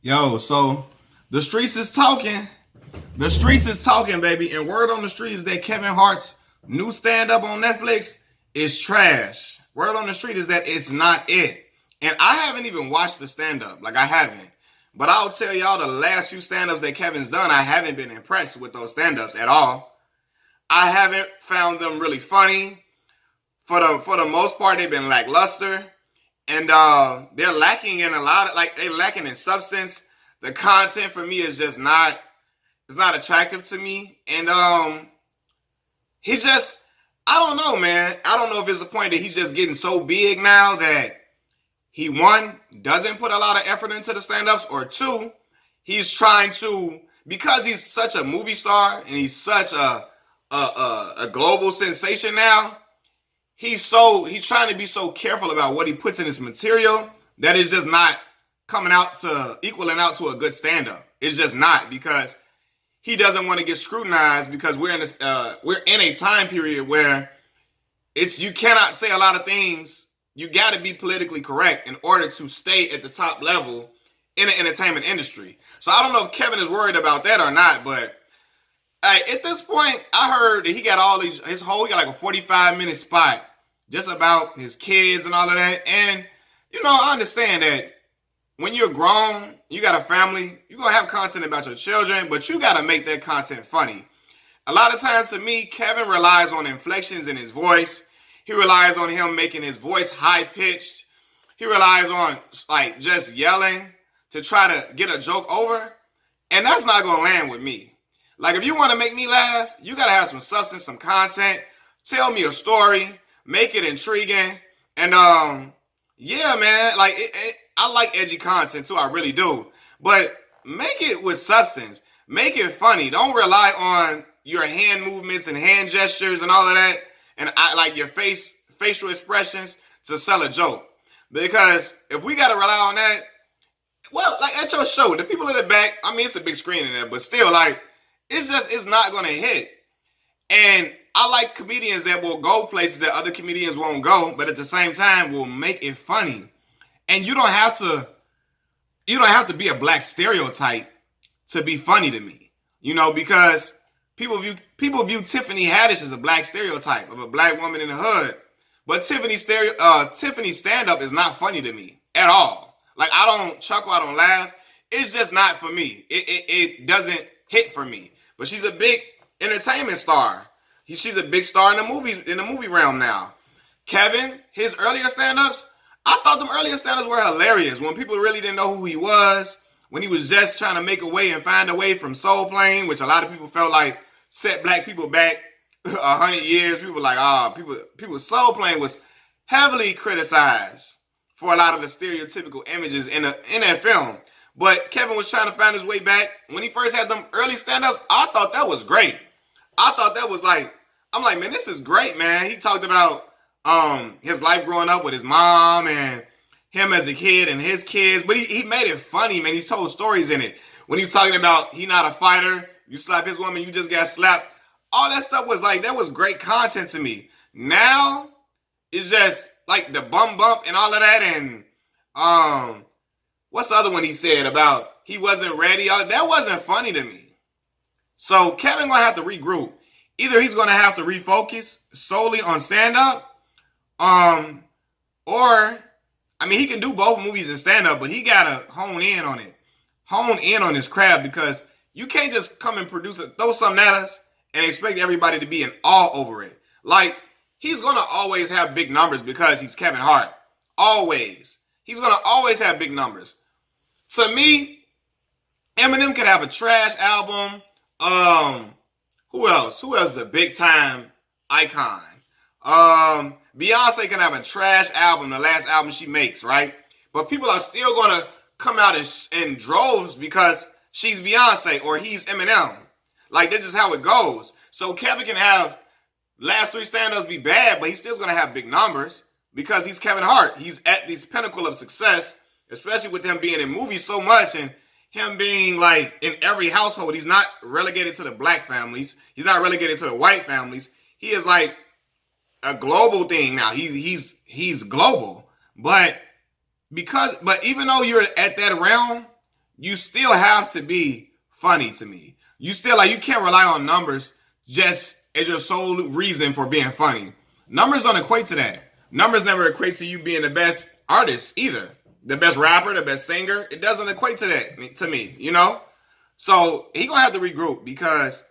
Yo, so the streets is talking. The streets is talking, baby. And word on the street is that Kevin Hart's new stand-up on Netflix is trash. Word on the street is that it's not it. And I haven't even watched the stand-up. Like, I haven't. But I'll tell y'all the last few stand-ups that Kevin's done, I haven't been impressed with those stand-ups at all. I haven't found them really funny. For the most part, they've been lackluster. And they're lacking in a lot of, like, they're lacking in substance. The content for me is just not, it's not attractive to me. And he just, I don't know, man. I don't know if it's the point that he's just getting so big now that he, one, doesn't put a lot of effort into the stand-ups, or two, he's trying to, because he's such a movie star and he's such a global sensation now, he's trying to be so careful about what he puts in his material that it's just not equaling out to a good stand-up. It's just not, because he doesn't want to get scrutinized, because we're in a time period where you cannot say a lot of things. You got to be politically correct in order to stay at the top level in the entertainment industry. So I don't know if Kevin is worried about that or not, but at this point, I heard that he got he got like a 45-minute spot just about his kids and all of that. And, I understand that when you're grown, you got a family, you're going to have content about your children, but you got to make that content funny. A lot of times, to me, Kevin relies on inflections in his voice. He relies on him making his voice high-pitched. He relies on, like, just yelling to try to get a joke over. And that's not going to land with me. Like, if you want to make me laugh, you got to have some substance, some content. Tell me a story. Make it intriguing. And, yeah, man, like, I like edgy content, too. I really do. But make it with substance. Make it funny. Don't rely on your hand movements and hand gestures and all of that, and like your facial expressions to sell a joke. Because if we got to rely on that, well, like at your show, the people in the back, I mean, it's a big screen in there, but still, like, it's not going to hit. And I like comedians that will go places that other comedians won't go, but at the same time will make it funny. And you don't have to be a black stereotype to be funny to me, because people view Tiffany Haddish as a black stereotype of a black woman in the hood. But Tiffany's stand-up is not funny to me at all. Like, I don't chuckle, I don't laugh. It's just not for me. It doesn't hit for me. But she's a big entertainment star. She's a big star in the movie realm now. Kevin, his earlier stand-ups, I thought them earlier stand-ups were hilarious. When people really didn't know who he was, when he was just trying to make a way and find a way from Soul Plane, which a lot of people felt like set black people back 100 years. People were like, people Soul Plane was heavily criticized for a lot of the stereotypical images in that film. But Kevin was trying to find his way back. When he first had them early stand-ups, I thought that was great. I thought that was like, I'm like, man, this is great, man. He talked about his life growing up with his mom and him as a kid and his kids. But he made it funny, man. He told stories in it. When he was talking about he not a fighter, you slap his woman, you just got slapped. All that stuff was like, that was great content to me. Now, it's just like the bump and all of that. And what's the other one he said about he wasn't ready? That wasn't funny to me. So Kevin gonna have to regroup. Either he's gonna have to refocus solely on stand-up, or, I mean, he can do both movies and stand-up, but he gotta hone in on his craft, because you can't just come and throw something at us and expect everybody to be in awe over it. Like, he's gonna always have big numbers because he's Kevin Hart. Always. He's gonna always have big numbers. To me, Eminem could have a trash album. Who else? Who else is a big time icon? Beyonce can have a trash album, the last album she makes, right? But people are still gonna come out in droves because she's Beyonce or he's Eminem. Like, that's just how it goes. So Kevin can have last three stand-ups be bad, but he's still gonna have big numbers because he's Kevin Hart. He's at this pinnacle of success, especially with him being in movies so much and him being like in every household. He's not relegated to the black families. He's not relegated to the white families. He is like a global thing now. He's global. But even though you're at that realm, you still have to be funny to me. You still like you can't rely on numbers just as your sole reason for being funny. Numbers don't equate to that. Numbers never equate to you being the best artist either. The best rapper, the best singer. It doesn't equate to that to me, you know? So he gonna have to regroup because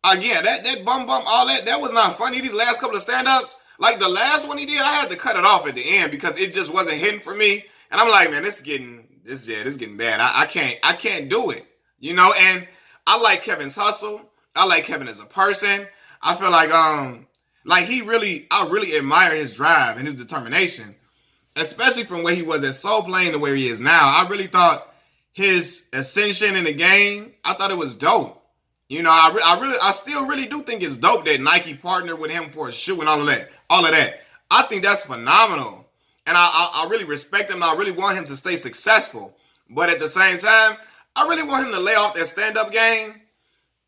again, that bum all that was not funny. These last couple of stand-ups, like the last one he did, I had to cut it off at the end because it just wasn't hitting for me. And I'm like, man, this is getting bad. I can't do it. You know, and I like Kevin's hustle. I like Kevin as a person. I feel like I really admire his drive and his determination, especially from where he was at Soul Plane to where he is now. I really thought his ascension in the game, I thought it was dope. You know, I still really do think it's dope that Nike partnered with him for a shoe and all of that. I think that's phenomenal. And I really respect him and I really want him to stay successful. But at the same time, I really want him to lay off that stand-up game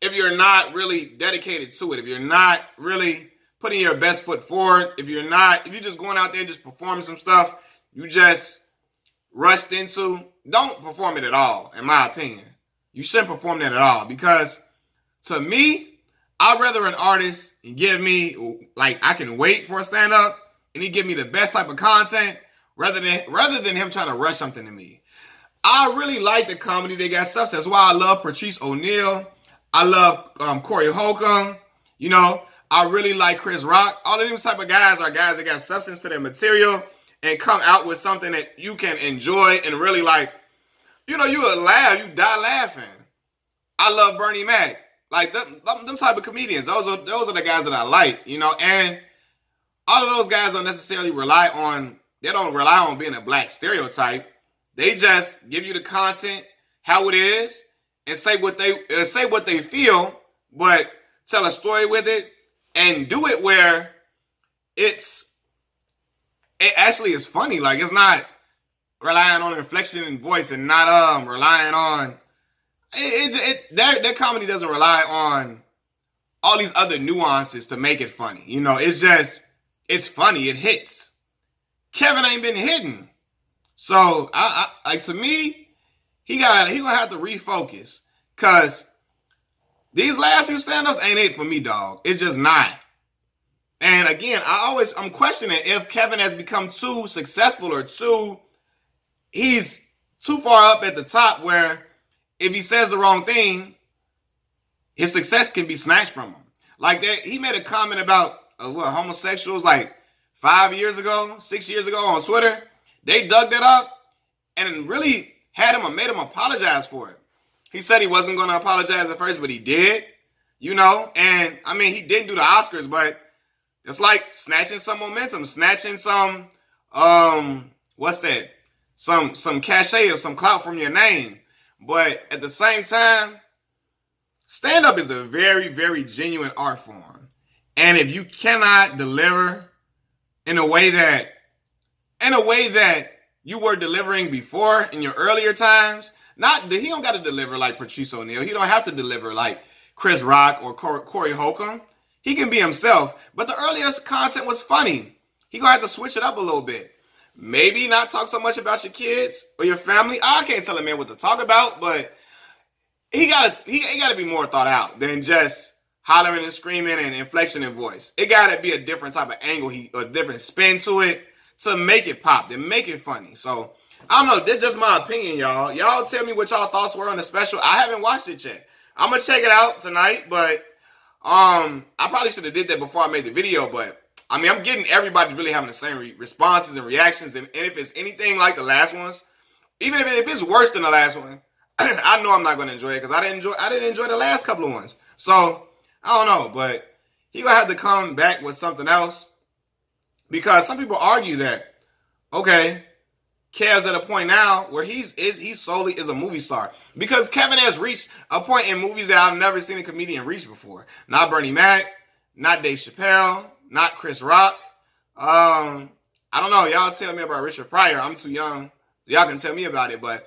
if you're not really dedicated to it. If you're not really putting your best foot forward. If you're just going out there and just performing some stuff you just rushed into, don't perform it at all, in my opinion. You shouldn't perform that at all because to me, I'd rather an artist give me, like, I can wait for a stand-up and he give me the best type of content rather than him trying to rush something to me. I really like the comedy they got substance. That's why I love Patrice O'Neal. I love Corey Holcomb. You know, I really like Chris Rock. All of these type of guys are guys that got substance to their material and come out with something that you can enjoy and really like, you know, you will laugh, you die laughing. I love Bernie Mac. Like them type of comedians. Those are the guys that I like, you know, and all of those guys don't necessarily rely on being a black stereotype. They just give you the content, how it is, and say what they feel, but tell a story with it and do it where it actually is funny. Like it's not relying on inflection and voice and not relying on their comedy doesn't rely on all these other nuances to make it funny. You know, it's funny, it hits. Kevin ain't been hitting. So I like to me, he gonna have to refocus. Cause these last few stand-ups ain't it for me, dog. It's just not. And again, I'm questioning if Kevin has become too successful or he's too far up at the top where if he says the wrong thing, his success can be snatched from him. Like that, he made a comment about homosexuals like 6 years ago on Twitter. They dug that up and really made him apologize for it. He said he wasn't going to apologize at first, but he did, you know. And I mean, he didn't do the Oscars, but it's like snatching some momentum, snatching some, some cachet or some clout from your name. But at the same time, stand-up is a very, very genuine art form. And if you cannot deliver in a way that you were delivering before in your earlier times, he don't got to deliver like Patrice O'Neal. He don't have to deliver like Chris Rock or Corey Holcomb. He can be himself. But the earlier content was funny. He gonna have to switch it up a little bit. Maybe not talk so much about your kids or your family. I can't tell a man what to talk about, but he gotta be more thought out than just hollering and screaming and inflection in voice. It gotta be a different type of angle, a different spin to it to make it pop, to make it funny. So I don't know. That's just my opinion, y'all. Y'all tell me what y'all thoughts were on the special. I haven't watched it yet. I'm gonna check it out tonight, but I probably should have did that before I made the video, but I mean, I'm getting everybody really having the same responses and reactions. And if it's anything like the last ones, even if it's worse than the last one, I know I'm not going to enjoy it because I didn't enjoy the last couple of ones. So I don't know, but he gonna have to come back with something else because some people argue that okay, Kev's at a point now where he solely is a movie star because Kevin has reached a point in movies that I've never seen a comedian reach before. Not Bernie Mac, not Dave Chappelle. Not Chris Rock. I don't know. Y'all tell me about Richard Pryor. I'm too young. Y'all can tell me about it. But,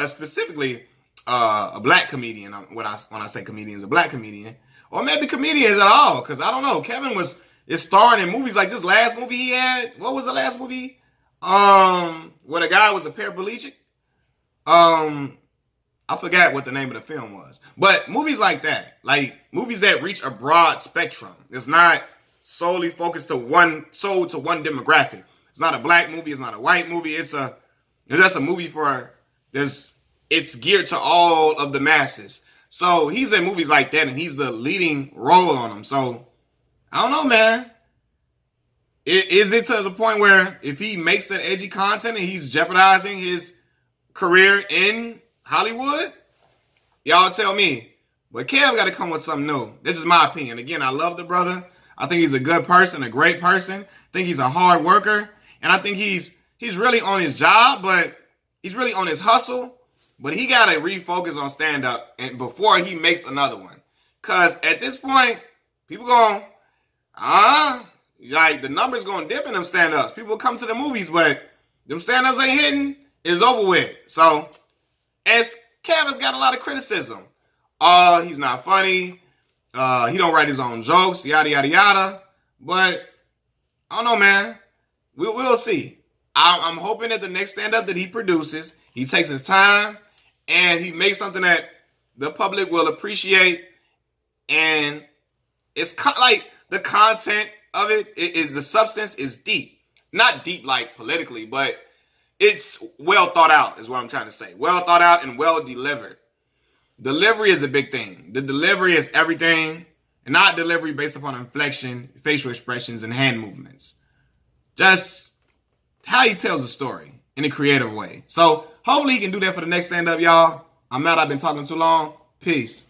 specifically, a black comedian. When I say comedians, a black comedian. Or maybe comedians at all. Because I don't know. Kevin is starring in movies like this last movie he had. What was the last movie? Where the guy was a paraplegic. I forgot what the name of the film was. But movies like that, like movies that reach a broad spectrum. It's not solely focused to one demographic. It's not a black movie, it's not a white movie. It's just a movie for it's geared to all of the masses. So he's in movies like that and he's the leading role on them. So I don't know, man. Is it to the point where if he makes that edgy content and he's jeopardizing his career in Hollywood? Y'all tell me. But Kev got to come with something new. This is my opinion. Again, I love the brother. I think he's a good person, a great person. I think he's a hard worker. And I think he's really on his job, but he's really on his hustle. But he got to refocus on stand-up and before he makes another one. Because at this point, people going, like the numbers going to dip in them stand-ups. People come to the movies, but them stand-ups ain't hitting. It's over with. So, as Kevin's got a lot of criticism. He's not funny. He don't write his own jokes, yada, yada, yada. But, I don't know, man. We'll see. I'm hoping that the next stand-up that he produces, he takes his time, and he makes something that the public will appreciate. And it's like the content of it is the substance is deep. Not deep like politically, but it's well thought out is what I'm trying to say. Well thought out and well delivered. Delivery is a big thing. The delivery is everything, and not delivery based upon inflection, facial expressions, and hand movements. Just how he tells a story in a creative way. So hopefully he can do that for the next stand-up, y'all. I'm out. I've been talking too long. Peace.